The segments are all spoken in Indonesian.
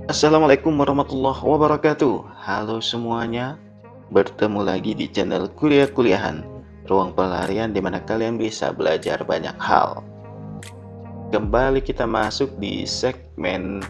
Assalamualaikum warahmatullahi wabarakatuh. Halo semuanya, bertemu lagi di channel kuliah-kuliahan, ruang pelarian di mana kalian bisa belajar banyak hal. Kembali kita masuk di segmen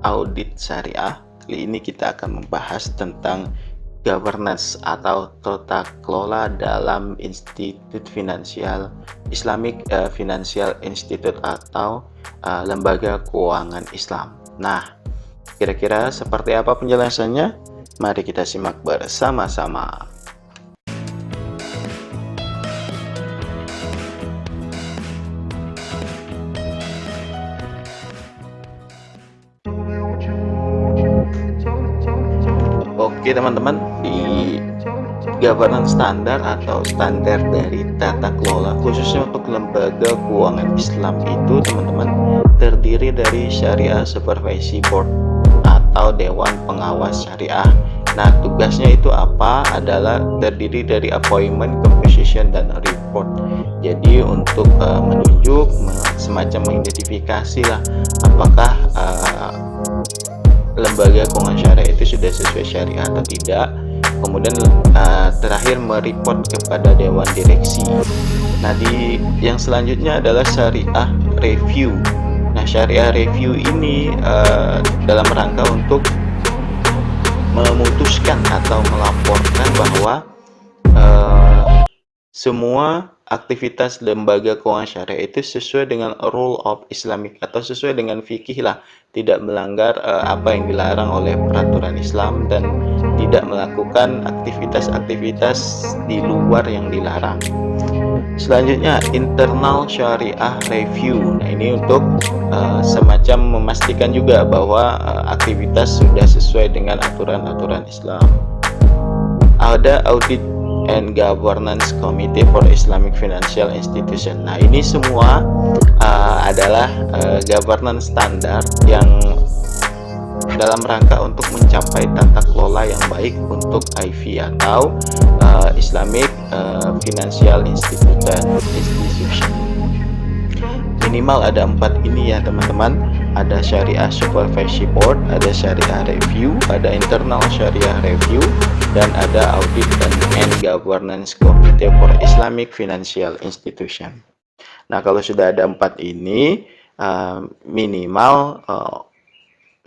audit syariah. Kali ini kita akan membahas tentang governance atau tata kelola dalam institut finansial Islamic Financial Institute atau lembaga keuangan Islam. Nah, kira-kira seperti apa penjelasannya? Mari kita simak bersama-sama. Oke teman-teman, di governance standar atau standar dari tata kelola khususnya untuk lembaga keuangan Islam itu teman-teman terdiri dari Syariah Supervisory Board atau Dewan Pengawas Syariah. Nah, tugasnya itu apa? Adalah terdiri dari appointment, composition, dan report. Jadi untuk menunjuk, semacam mengidentifikasi lah apakah lembaga keuangan syariah itu sudah sesuai syariah atau tidak. Kemudian terakhir mereport kepada dewan direksi. Nah, yang selanjutnya adalah syariah review. Nah, syariah review ini dalam rangka untuk memutuskan atau melaporkan bahwa semua aktivitas lembaga keuangan syariah itu sesuai dengan rule of Islamic atau sesuai dengan fikih lah, tidak melanggar apa yang dilarang oleh peraturan Islam dan tidak melakukan aktivitas-aktivitas di luar yang dilarang. Selanjutnya internal syariah review. Nah, ini untuk semacam memastikan juga bahwa aktivitas sudah sesuai dengan aturan-aturan Islam. Ada audit and Governance Committee for Islamic Financial Institution. Nah, ini semua adalah governance standar yang dalam rangka untuk mencapai tata kelola yang baik untuk IV atau Islamic Financial Institution. Minimal ada 4 ini ya teman-teman. Ada Syariah Supervisory Board, ada Syariah Review, ada Internal Syariah Review, dan ada Audit and Governance Committee for Islamic Financial Institution. Nah, kalau sudah ada 4 ini, minimal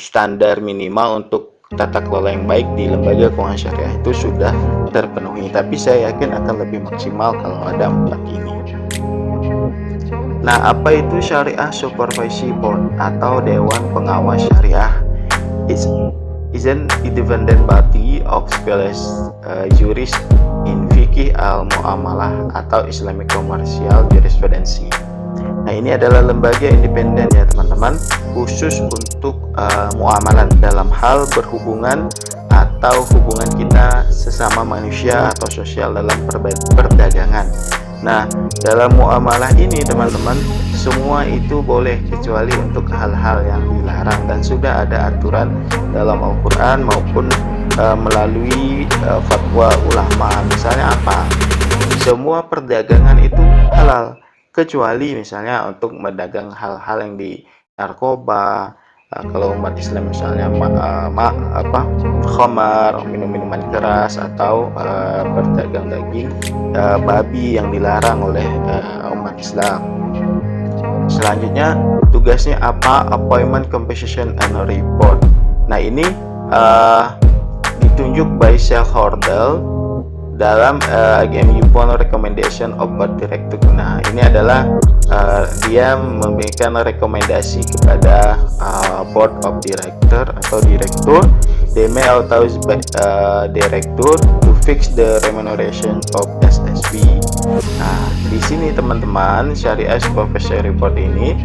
standar minimal untuk tata kelola yang baik di lembaga keuangan syariah itu sudah terpenuhi. Tapi saya yakin akan lebih maksimal kalau ada 4 ini. Nah, apa itu Syariah Supervisory Board atau Dewan Pengawas Syariah? Is an independent body of specialized jurists in fikih al-muamalah atau Islamic Commercial Jurisprudence. Nah, ini adalah lembaga independen ya teman-teman, khusus untuk muamalah dalam hal berhubungan atau hubungan kita sesama manusia atau sosial dalam perdagangan. Nah, dalam muamalah ini teman-teman, semua itu boleh kecuali untuk hal-hal yang dilarang dan sudah ada aturan dalam Al-Quran maupun melalui fatwa ulama. Misalnya apa? Semua perdagangan itu halal kecuali misalnya untuk mendagang hal-hal yang di narkoba. Kalau umat Islam misalnya khamar, minum-minuman keras, atau berdagang daging babi yang dilarang oleh umat Islam. Selanjutnya tugasnya apa? Appointment, composition, and report. Nah, ini ditunjuk by shareholder dalam GMU upon recommendation of board director. Nah, ini adalah dia memberikan rekomendasi kepada board of director atau direktur. They may authorize director to fix the remuneration of SSB. Nah, di sini teman-teman, Syariah Supervisory Board ini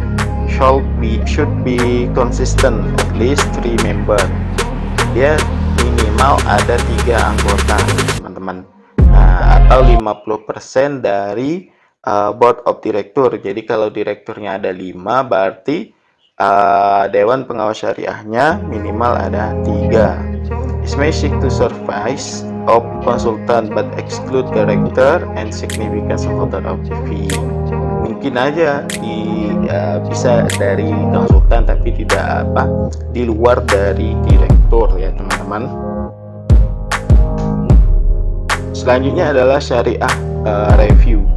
should be consistent, at least 3 member. Dia minimal ada 3 anggota teman-teman. Nah, atau 50% dari board of director. Jadi kalau direkturnya ada 5, berarti dewan pengawas syariahnya minimal ada 3. It may seek to supervise of consultant but exclude director and significant shareholder of the fee. mungkin aja bisa dari konsultan tapi tidak di luar dari direktur ya teman-teman. Selanjutnya adalah syariah review.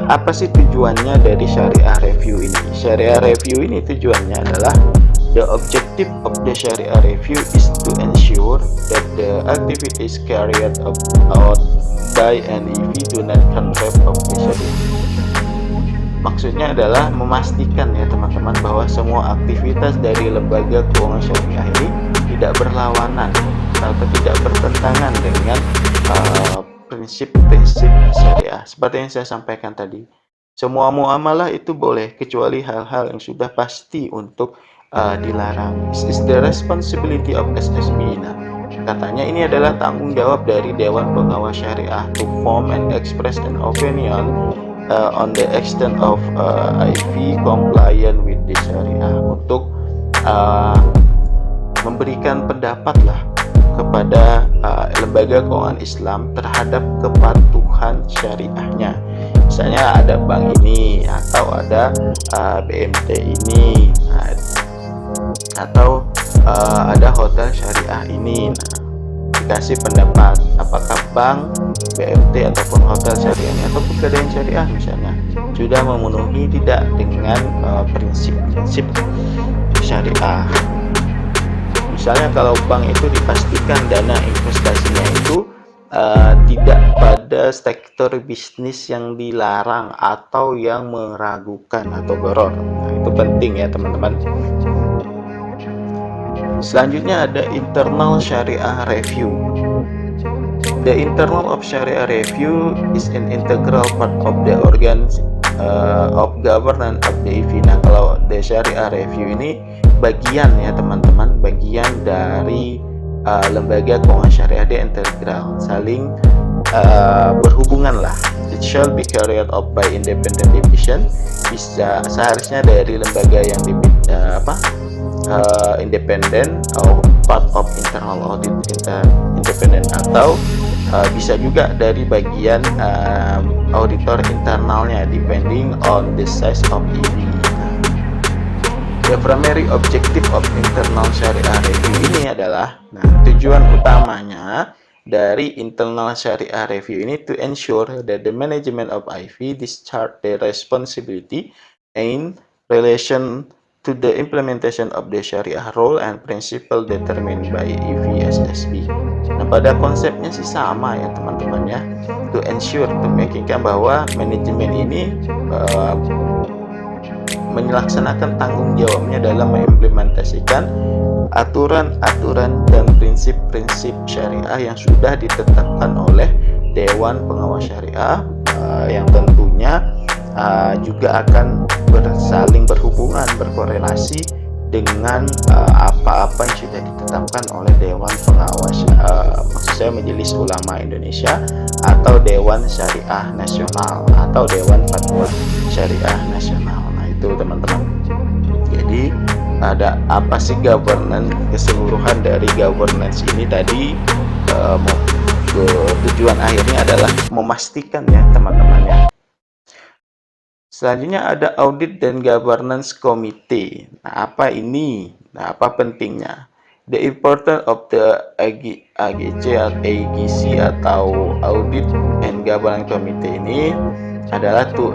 Apa sih tujuannya dari syariah review ini? Syariah review ini tujuannya adalah the objective of the syariah review is to ensure that the activities carried out by an EV do not contravene of the syariah. Maksudnya adalah memastikan ya teman-teman bahwa semua aktivitas dari lembaga keuangan syariah ini tidak berlawanan atau tidak bertentangan dengan prinsip-prinsip syariah. Seperti yang saya sampaikan tadi, semua muamalah itu boleh kecuali hal-hal yang sudah pasti untuk dilarang. This is the responsibility of SSB. Nah, katanya ini adalah tanggung jawab dari Dewan Pengawas Syariah to form and express an opinion on the extent of IV compliant with the Syariah, untuk memberikan pendapat lah kepada lembaga keuangan Islam terhadap kepatuhan syariahnya. Misalnya ada bank ini atau ada BMT ini atau ada hotel syariah ini. Nah, dikasih pendapat apakah bank, BMT ataupun hotel syariah ini atau pegadaian syariah misalnya sudah memenuhi tidak dengan prinsip-prinsip syariah. Misalnya kalau bank itu dipastikan dana investasinya itu tidak pada sektor bisnis yang dilarang atau yang meragukan atau goror. Nah, itu penting ya teman-teman. Selanjutnya ada internal syariah review. The internal of syariah review is an integral part of the organs of governance of the EV. Nah, kalau the syariah review ini bagian ya teman-teman, bagian dari lembaga keuangan syariah dia integral, saling berhubungan lah. It shall be carried out by independent division. Bisa seharusnya dari lembaga yang independen atau part of internal audit independent, atau bisa juga dari bagian auditor internalnya depending on the size of EV. The primary objective of internal syariah review ini adalah, tujuan utamanya dari internal syariah review ini to ensure that the management of IV discharge their responsibility in relation to the implementation of the syariah rule and principle determined by EVSSB. Nah, pada konsepnya sih sama ya teman-teman ya, to ensure, to makingkan bahwa manajemen ini melaksanakan tanggung jawabnya dalam mengimplementasikan aturan-aturan dan prinsip-prinsip syariah yang sudah ditetapkan oleh Dewan Pengawas Syariah, yang tentunya juga akan saling berhubungan, berkorelasi dengan apa-apa yang sudah ditetapkan oleh Dewan Pengawas, maksud saya Majelis Ulama Indonesia atau Dewan Syariah Nasional atau Dewan Fatwa Syariah Nasional. Nah, itu teman-teman. Jadi ada apa sih governance, keseluruhan dari governance ini tadi, tujuan akhirnya adalah memastikan ya teman-teman ya. Selanjutnya ada audit dan governance committee. Nah, apa ini? Nah, apa pentingnya? The importance of the AGC atau Audit and Governance Committee ini adalah to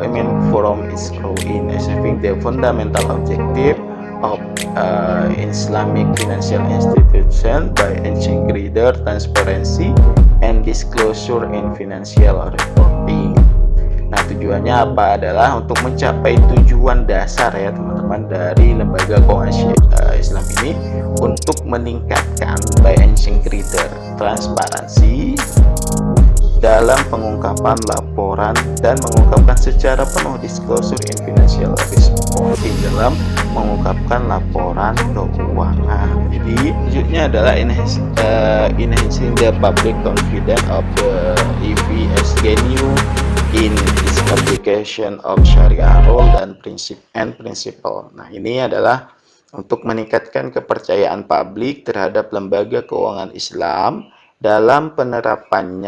forum its role in achieving the fundamental objective of Islamic financial institution by ensuring greater transparency and disclosure in financial reporting. Nah, tujuannya apa? Adalah untuk mencapai tujuan dasar ya teman-teman dari lembaga keuangan Islam ini, untuk meningkatkan by ensuring greater transparansi dalam pengungkapan laporan dan mengungkapkan secara penuh disclosure in financial reporting dalam mengungkapkan laporan keuangan. Jadi tujuannya adalah enhancing the public confidence of the EVS Genu in its application of Syariah rule dan principle. Nah, ini adalah untuk meningkatkan kepercayaan publik terhadap lembaga keuangan Islam dalam penerapan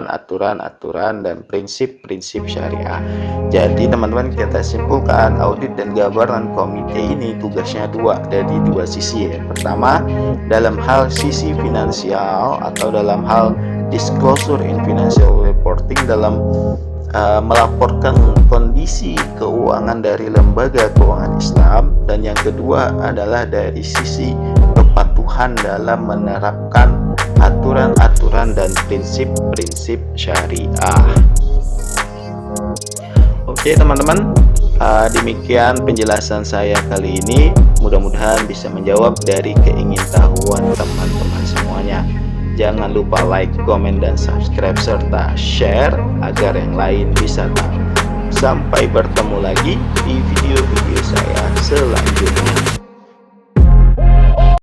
aturan-aturan dan prinsip-prinsip syariah. Jadi teman-teman, kita simpulkan audit dan governance komite ini tugasnya dari dua sisi. Yang pertama, dalam hal sisi finansial atau dalam hal disclosure in financial reporting, dalam melaporkan kondisi keuangan dari lembaga keuangan Islam, dan yang kedua adalah dari sisi kepatuhan dalam menerapkan aturan-aturan dan prinsip-prinsip syariah. Oke teman-teman, demikian penjelasan saya kali ini. Mudah-mudahan bisa menjawab dari keingintahuan teman-teman semuanya. Jangan lupa like, komen, dan subscribe serta share agar yang lain bisa tahu. Sampai bertemu lagi di video-video saya selanjutnya.